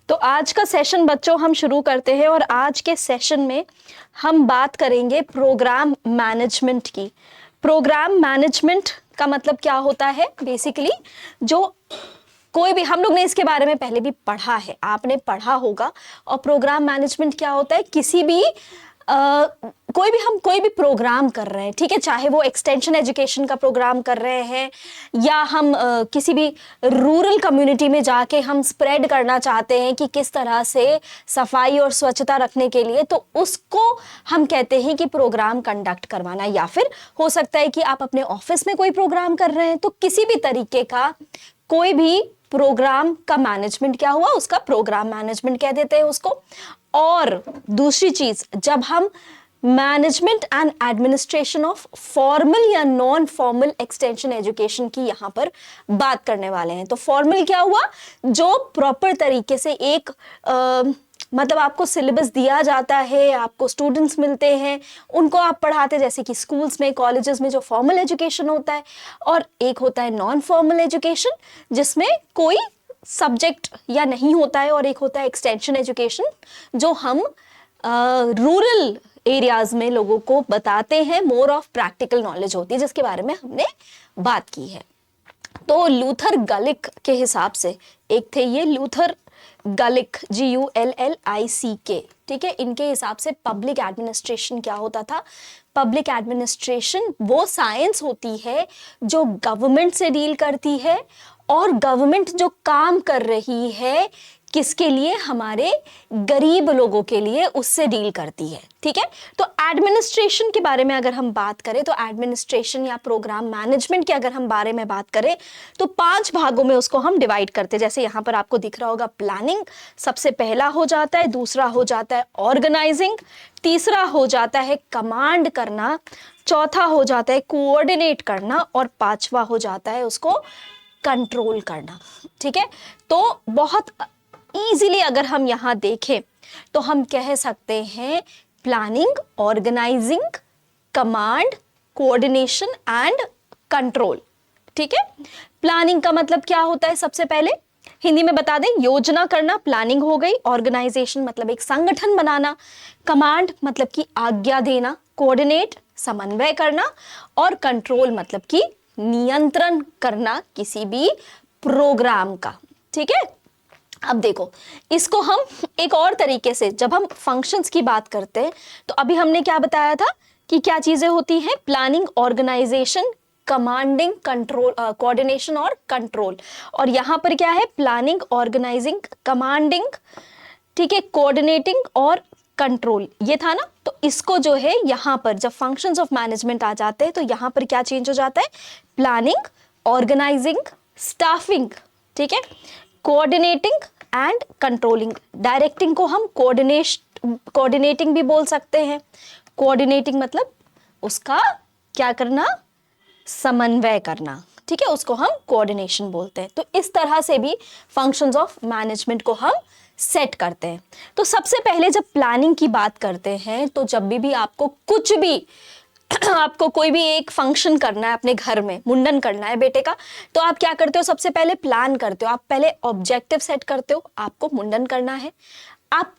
तो आज का सेशन बच्चों हम शुरू करते हैं और आज के सेशन में हम बात करेंगे प्रोग्राम मैनेजमेंट की। प्रोग्राम मैनेजमेंट का मतलब क्या होता है? बेसिकली जो कोई भी, हम लोग ने इसके बारे में पहले भी पढ़ा है, आपने पढ़ा होगा। और प्रोग्राम मैनेजमेंट क्या होता है? किसी भी कोई भी प्रोग्राम कर रहे हैं, ठीक है, चाहे वो एक्सटेंशन एजुकेशन का प्रोग्राम कर रहे हैं या हम किसी भी रूरल कम्युनिटी में जाके हम स्प्रेड करना चाहते हैं कि किस तरह से सफाई और स्वच्छता रखने के लिए, तो उसको हम कहते हैं कि प्रोग्राम कंडक्ट करवाना। या फिर हो सकता है कि आप अपने ऑफिस में कोई प्रोग्राम कर रहे हैं, तो किसी भी तरीके का कोई भी प्रोग्राम का मैनेजमेंट क्या हुआ, उसका प्रोग्राम मैनेजमेंट कह देते हैं उसको। और दूसरी चीज, जब हम management and administration of formal या नॉन फॉर्मल एक्सटेंशन एजुकेशन की यहां पर बात करने वाले हैं। तो फॉर्मल क्या हुआ? जो प्रॉपर तरीके से एक मतलब आपको सिलेबस दिया जाता है, आपको स्टूडेंट्स मिलते हैं, उनको आप पढ़ाते, जैसे कि स्कूल्स में, कॉलेजेस में जो फॉर्मल एजुकेशन होता है। और एक होता है नॉन फॉर्मल एजुकेशन जिसमें कोई सब्जेक्ट या नहीं होता है, और एक होता है एक्सटेंशन एजुकेशन जो हम रूरल एरियाज में लोगों को बताते हैं, मोर ऑफ प्रैक्टिकल नॉलेज होती है, जिसके बारे में हमने बात की है। तो लूथर गलिक के हिसाब से एक थे ये लूथर गलिक, GULLICK, ठीक है। इनके हिसाब से पब्लिक एडमिनिस्ट्रेशन क्या होता था? पब्लिक एडमिनिस्ट्रेशन वो साइंस होती है जो गवर्नमेंट से डील करती है, और गवर्नमेंट जो काम कर रही है किसके लिए? हमारे गरीब लोगों के लिए, उससे डील करती है, ठीक है। तो एडमिनिस्ट्रेशन के बारे में अगर हम बात करें, तो एडमिनिस्ट्रेशन या प्रोग्राम मैनेजमेंट के अगर हम बारे में बात करें तो 5 भागों में उसको हम डिवाइड करते हैं। जैसे यहाँ पर आपको दिख रहा होगा, प्लानिंग सबसे पहला हो जाता है, दूसरा हो जाता है ऑर्गेनाइजिंग, तीसरा हो जाता है कमांड करना, चौथा हो जाता है कोऑर्डिनेट करना, और पांचवा हो जाता है उसको कंट्रोल करना, ठीक है। तो बहुत इजीली अगर हम यहां देखें तो हम कह सकते हैं planning, organising, command, coordination and control, ठीक है। प्लानिंग का मतलब क्या होता है? सबसे पहले हिंदी में बता दें, योजना करना प्लानिंग हो गई। ऑर्गेनाइजेशन मतलब एक संगठन बनाना। कमांड मतलब कि आज्ञा देना। कोऑर्डिनेट समन्वय करना। और कंट्रोल मतलब कि नियंत्रण करना किसी भी प्रोग्राम का, ठीक है। अब देखो, इसको हम एक और तरीके से, जब हम फंक्शंस की बात करते हैं, तो अभी हमने क्या बताया था कि क्या चीजें होती हैं? Planning, organisation, commanding, control, coordination और कंट्रोल। और यहां पर क्या है? प्लानिंग, ऑर्गेनाइजिंग, कमांडिंग, ठीक है, कोऑर्डिनेटिंग और कंट्रोल, ये था ना। तो इसको जो है यहां पर जब फंक्शंस ऑफ मैनेजमेंट आ जाते हैं, तो यहां पर क्या चेंज हो जाता है? प्लानिंग, ऑर्गेनाइजिंग, स्टाफिंग, ठीक है, कोऑर्डिनेटिंग एंड कंट्रोलिंग। डायरेक्टिंग को हम कोऑर्डिनेटिंग भी बोल सकते हैं। कोऑर्डिनेटिंग मतलब उसका क्या करना? समन्वय करना, ठीक है, उसको हम कोऑर्डिनेशन बोलते हैं। तो इस तरह से भी फंक्शंस ऑफ मैनेजमेंट को हम सेट करते हैं। तो सबसे पहले जब प्लानिंग की बात करते हैं, तो जब भी आपको कुछ भी आपको कोई भी एक फंक्शन करना है, अपने घर में मुंडन करना है बेटे का, तो आप क्या करते हो? सबसे पहले प्लान करते हो, आप पहले ऑब्जेक्टिव सेट करते हो, आपको मुंडन करना है। आप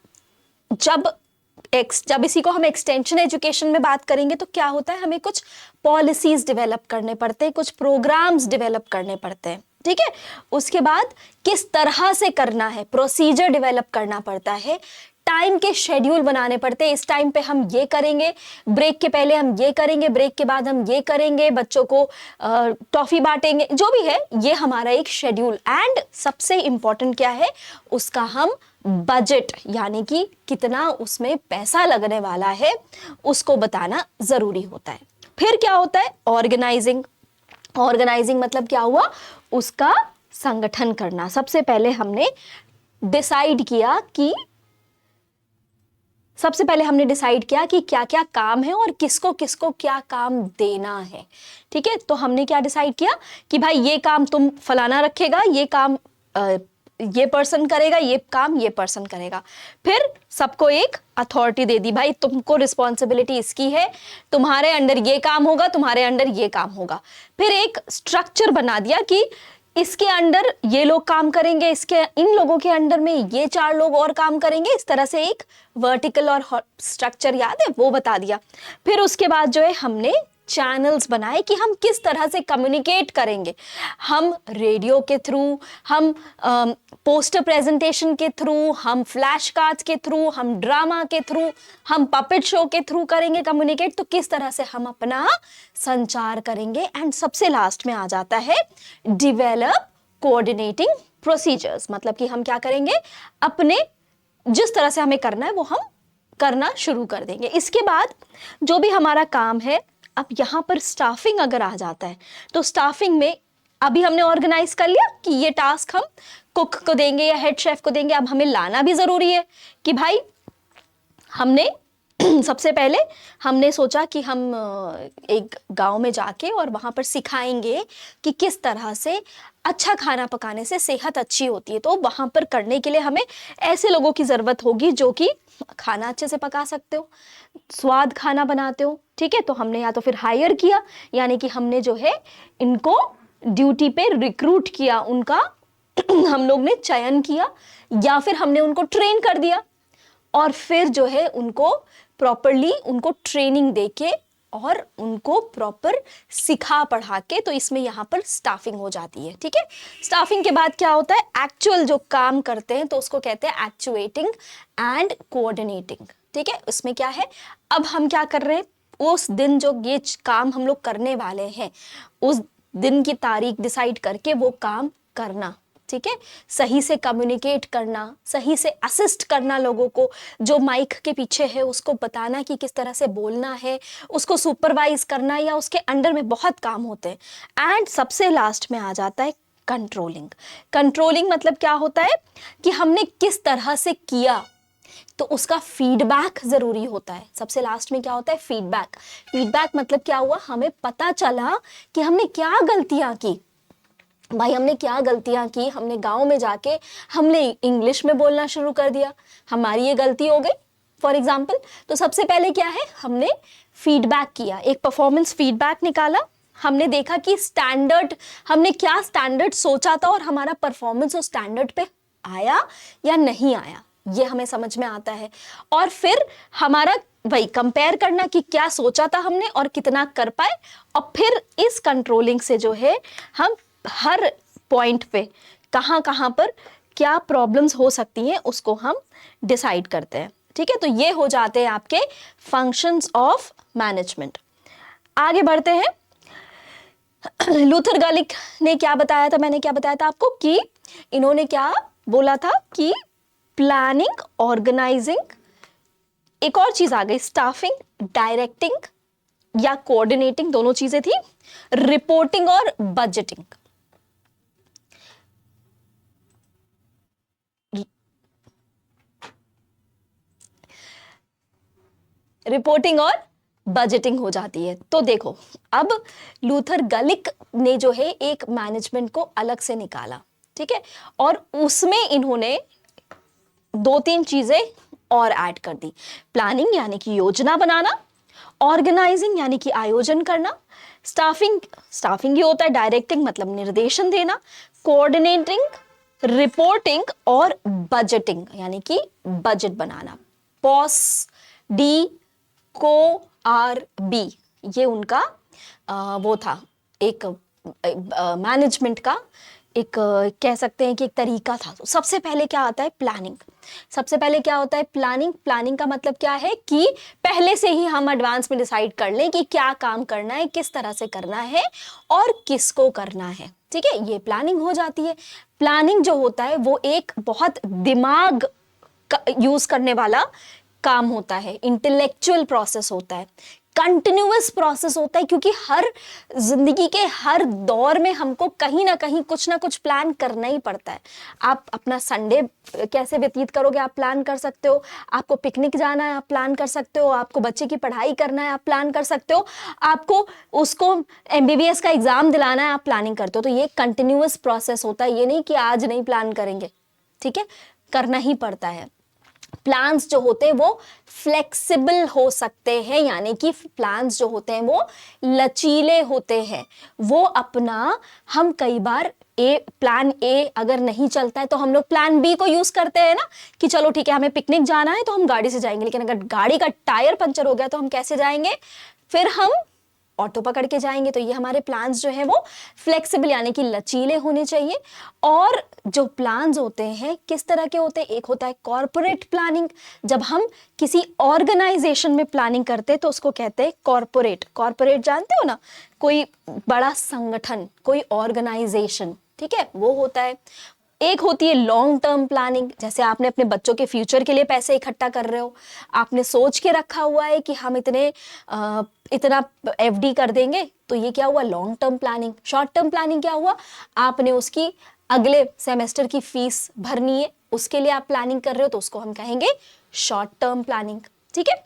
जब इसी को हम एक्सटेंशन एजुकेशन में बात करेंगे, तो क्या होता है? हमें कुछ पॉलिसीज डेवलप करने पड़ते हैं, कुछ प्रोग्राम्स डेवलप करने पड़ते हैं, ठीक है। उसके बाद किस तरह से करना है, प्रोसीजर डेवलप करना पड़ता है, टाइम के शेड्यूल बनाने पड़ते हैं। इस टाइम पे हम ये करेंगे, ब्रेक के पहले हम ये करेंगे, ब्रेक के बाद हम ये करेंगे, बच्चों को टॉफी बांटेंगे, जो भी है, ये हमारा एक शेड्यूल। एंड सबसे इंपॉर्टेंट क्या है? उसका हम बजट, यानी कि कितना उसमें पैसा लगने वाला है, उसको बताना जरूरी होता है। फिर क्या होता है? ऑर्गेनाइजिंग। ऑर्गेनाइजिंग मतलब क्या हुआ? उसका संगठन करना। सबसे पहले हमने डिसाइड किया कि क्या क्या काम है और किसको किसको क्या काम देना है, ठीक है। तो हमने क्या डिसाइड किया कि भाई ये काम तुम फलाना रखेगा, ये काम ये पर्सन करेगा, ये काम ये पर्सन करेगा। फिर सबको एक अथॉरिटी दे दी, भाई तुमको रिस्पॉन्सिबिलिटी इसकी है, तुम्हारे अंडर ये काम होगा, तुम्हारे अंडर ये काम होगा। फिर एक स्ट्रक्चर बना दिया कि इसके अंडर ये लोग काम करेंगे, इसके इन लोगों के अंडर में ये 4 लोग और काम करेंगे। इस तरह से एक वर्टिकल और स्ट्रक्चर याद है वो बता दिया। फिर उसके बाद जो है हमने चैनल्स बनाए कि हम किस तरह से कम्युनिकेट करेंगे। हम रेडियो के थ्रू, हम पोस्टर प्रेजेंटेशन के थ्रू, हम फ्लैश कार्ड्स के थ्रू, हम ड्रामा के थ्रू, हम पपेट शो के थ्रू करेंगे कम्युनिकेट। तो किस तरह से हम अपना संचार करेंगे। एंड सबसे लास्ट में आ जाता है डेवलप कोऑर्डिनेटिंग प्रोसीजर्स, मतलब कि हम क्या करेंगे, अपने जिस तरह से हमें करना है वो हम करना शुरू कर देंगे। इसके बाद जो भी हमारा काम है, अब यहाँ पर स्टाफिंग अगर आ जाता है तो स्टाफिंग में अभी हमने ऑर्गेनाइज कर लिया कि ये टास्क हम कुक को देंगे या हेड शेफ को देंगे। अब हमें लाना भी जरूरी है कि भाई हमने सबसे पहले हमने सोचा कि हम एक गांव में जाके और वहां पर सिखाएंगे कि किस तरह से अच्छा खाना पकाने से सेहत अच्छी होती है। तो वहां पर करने के लिए हमें ऐसे लोगों की जरूरत होगी जो कि खाना अच्छे से पका सकते हो, स्वाद खाना बनाते हो। ठीक है, तो हमने या तो फिर हायर किया, यानी कि हमने जो है इनको ड्यूटी पे रिक्रूट किया, उनका हम लोग ने चयन किया, या फिर हमने उनको ट्रेन कर दिया और फिर जो है उनको प्रॉपरली उनको ट्रेनिंग देके और उनको प्रॉपर सिखा पढ़ा के, तो इसमें यहाँ पर स्टाफिंग हो जाती है। ठीक है, स्टाफिंग के बाद क्या होता है, एक्चुअल जो काम करते हैं तो उसको कहते हैं एक्चुएटिंग एंड कोऑर्डिनेटिंग। ठीक है, उसमें क्या है, अब हम क्या कर रहे हैं, उस दिन जो ये काम हम लोग करने वाले हैं उस दिन की तारीख डिसाइड करके वो काम करना। ठीक है, सही से कम्युनिकेट करना, सही से असिस्ट करना लोगों को, जो माइक के पीछे है उसको बताना कि किस तरह से बोलना है, उसको सुपरवाइज करना, या उसके अंडर में बहुत काम होते हैं। एंड सबसे लास्ट में आ जाता है कंट्रोलिंग। कंट्रोलिंग मतलब क्या होता है कि हमने किस तरह से किया तो उसका फीडबैक जरूरी होता है। सबसे लास्ट में क्या होता है, फीडबैक। फीडबैक मतलब क्या हुआ, हमें पता चला कि हमने क्या गलतियां की। भाई हमने क्या गलतियां की, हमने गांव में जाके हमने इंग्लिश में बोलना शुरू कर दिया, हमारी ये गलती हो गई फॉर एग्जाम्पल। तो सबसे पहले क्या है, हमने फीडबैक किया, एक परफॉर्मेंस फीडबैक निकाला। हमने देखा कि स्टैंडर्ड, हमने क्या स्टैंडर्ड सोचा था और हमारा परफॉर्मेंस उस स्टैंडर्ड पे आया या नहीं आया, ये हमें समझ में आता है। और फिर हमारा वही कंपेयर करना कि क्या सोचा था हमने और कितना कर पाए, और फिर इस कंट्रोलिंग से जो है हम हर पॉइंट पे कहाँ कहाँ पर क्या प्रॉब्लम्स हो सकती हैं उसको हम डिसाइड करते हैं। ठीक है, तो ये हो जाते हैं आपके फंक्शंस ऑफ मैनेजमेंट। आगे बढ़ते हैं। लूथर गलिक ने क्या बताया था, मैंने क्या बताया था आपको कि इन्होंने क्या बोला था कि प्लानिंग, ऑर्गेनाइजिंग, एक और चीज आ गई स्टाफिंग, डायरेक्टिंग या कोऑर्डिनेटिंग, दोनों चीजें थी, रिपोर्टिंग और बजटिंग। रिपोर्टिंग और बजटिंग हो जाती है। तो देखो, अब लूथर गलिक ने जो है एक मैनेजमेंट को अलग से निकाला। ठीक है, और उसमें इन्होंने 2-3 चीजें और ऐड कर दी। प्लानिंग यानी कि योजना बनाना, ऑर्गेनाइजिंग यानी कि आयोजन करना, स्टाफिंग ये होता है, डायरेक्टिंग मतलब निर्देशन देना, कोऑर्डिनेटिंग, रिपोर्टिंग और बजटिंग यानी कि बजट बनाना। पॉस डी को आर बी, ये उनका वो था, एक मैनेजमेंट का एक कह सकते हैं कि एक तरीका था। तो सबसे पहले क्या आता है, प्लानिंग। सबसे पहले क्या होता है, प्लानिंग का मतलब क्या है कि पहले से ही हम एडवांस में डिसाइड कर लें कि क्या काम करना है, किस तरह से करना है और किसको करना है। ठीक है, ये प्लानिंग हो जाती है। प्लानिंग जो होता है वो एक बहुत दिमाग यूज करने वाला काम होता है, इंटेलेक्चुअल प्रोसेस होता है, कंटिन्यूअस प्रोसेस होता है, क्योंकि हर जिंदगी के हर दौर में हमको कहीं ना कहीं कुछ ना कुछ प्लान करना ही पड़ता है। आप अपना संडे कैसे व्यतीत करोगे आप प्लान कर सकते हो, आपको पिकनिक जाना है आप प्लान कर सकते हो, आपको बच्चे की पढ़ाई करना है आप प्लान कर सकते हो, आपको उसको MBBS का एग्जाम दिलाना है आप प्लानिंग करते हो। तो ये कंटिन्यूअस प्रोसेस होता है, ये नहीं कि आज नहीं प्लान करेंगे। ठीक है, करना ही पड़ता है। प्लान्स जो होते हैं वो फ्लेक्सिबल हो सकते हैं, यानी कि प्लान्स जो होते हैं वो लचीले होते हैं, वो अपना हम कई बार प्लान ए अगर नहीं चलता है तो हम लोग प्लान बी को यूज करते हैं ना, कि चलो ठीक है हमें पिकनिक जाना है तो हम गाड़ी से जाएंगे, लेकिन अगर गाड़ी का टायर पंचर हो गया तो हम कैसे जाएंगे, फिर हम ऑटो पकड़ के जाएंगे। तो ये हमारे प्लान्स जो है वो फ्लेक्सिबल यानी कि लचीले होने चाहिए। और जो प्लान्स होते हैं किस तरह के होते हैं, एक होता है कॉर्पोरेट प्लानिंग, जब हम किसी ऑर्गेनाइजेशन में प्लानिंग करते हैं तो उसको कहते हैं कॉर्पोरेट। कॉर्पोरेट जानते हो ना, कोई बड़ा संगठन, कोई ऑर्गेनाइजेशन, ठीक है, वो होता है। एक होती है लॉन्ग टर्म प्लानिंग, जैसे आपने अपने बच्चों के फ्यूचर के लिए पैसे इकट्ठा कर रहे हो, आपने सोच के रखा हुआ है कि हम इतना एफडी कर देंगे, तो ये क्या हुआ, long term planning. Short term planning क्या हुआ, आपने उसकी अगले सेमेस्टर की फीस भरनी है, उसके लिए आप प्लानिंग कर रहे हो, तो उसको हम कहेंगे शॉर्ट टर्म प्लानिंग, ठीक है।